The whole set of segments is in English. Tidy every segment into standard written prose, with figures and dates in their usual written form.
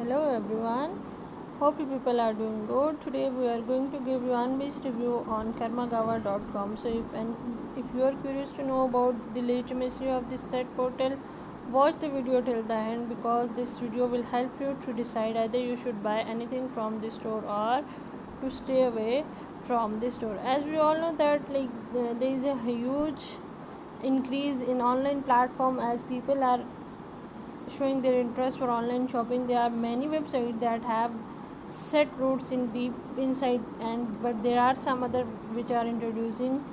Hello everyone, hope you people are doing good. Today we are going to give you unbiased review on karmagawa.com. So if you are curious to know about the legitimacy of this site portal, watch the video till the end because this video will help you to decide either you should buy anything from the store or to stay away from the store. As we all know that there is a huge increase in online platform as people are showing their interest for online shopping. There are many websites that have set roots in deep inside, and but there are some other which are introducing.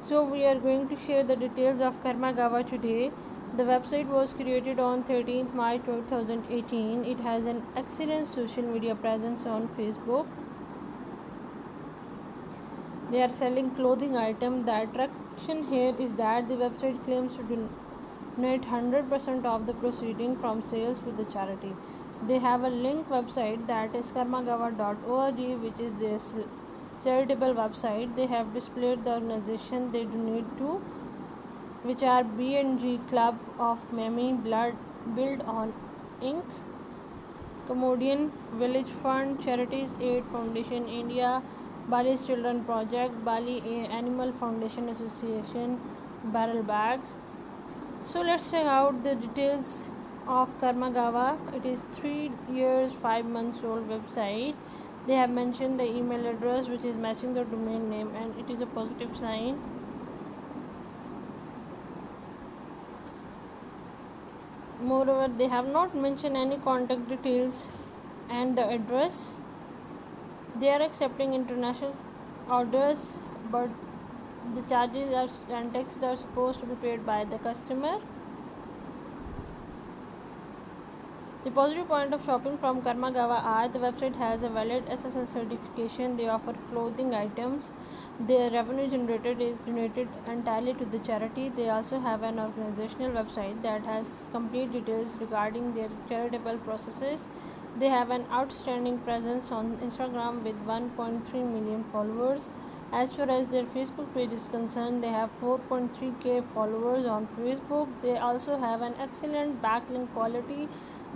So we are going to share the details of Karmagawa today. The website was created on 13th March 2018. It has an excellent social media presence on Facebook. They are selling clothing items. The attraction here is that the website claims to donate 100% of the proceeding from sales to the charity. They have a link website that is karmagawa.org, which is their charitable website. They have displayed the organization they donate to, which are B&G Club of Mami Blood, Build on Inc., Cambodian Village Fund, Charities Aid Foundation India, Bali's Children Project, Bali Animal Foundation Association, Barrel Bags. So let's check out the details of Karmagawa. It is 3 years 5 months old website. They have mentioned the email address which is matching the domain name, and it is a positive sign. Moreover, they have not mentioned any contact details and the address. They are accepting international orders, but the charges and taxes are supposed to be paid by the customer. The positive point of shopping from Karmagawa are the website has a valid SSL certification. They offer clothing items. Their revenue generated is donated entirely to the charity. They also have an organizational website that has complete details regarding their charitable processes. They have an outstanding presence on Instagram with 1.3 million followers. As far as their Facebook page is concerned, they have 4.3k followers on Facebook. They also have an excellent backlink quality.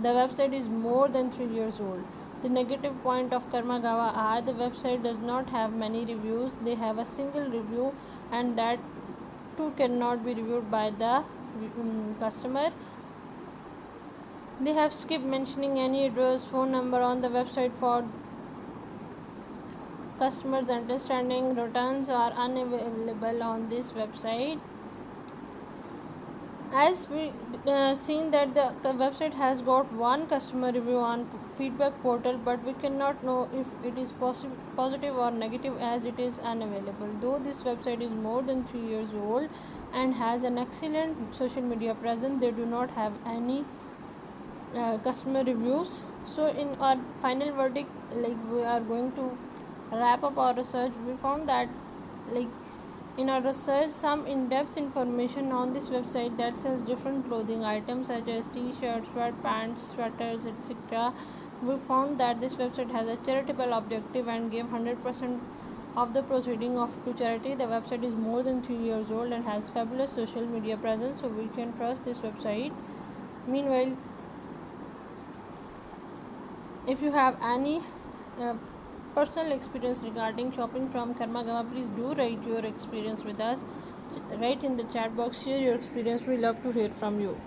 The website is more than 3 years old. The negative point of Karmagawa are the website does not have many reviews. They have a single review, and that too cannot be reviewed by the customer. They have skipped mentioning any address, phone number on the website for customers' understanding. Returns are unavailable on this website. As we seen that the website has got one customer review on feedback portal, but we cannot know if it is positive or negative as it is unavailable. Though this website is more than 3 years old and has an excellent social media presence, they do not have any customer reviews. So in our final verdict, we are going to wrap up our research. We found that in our research, some in-depth information on this website that sells different clothing items such as t-shirts, sweatpants, sweaters, etc. We found that this website has a charitable objective and gave 100% of the proceeding of to charity. The website is more than 3 years old and has fabulous social media presence, so we can trust this website. Meanwhile, if you have any personal experience regarding shopping from Karmagawa, please do write your experience with us. Write in the chat box, share your experience. We love to hear from you.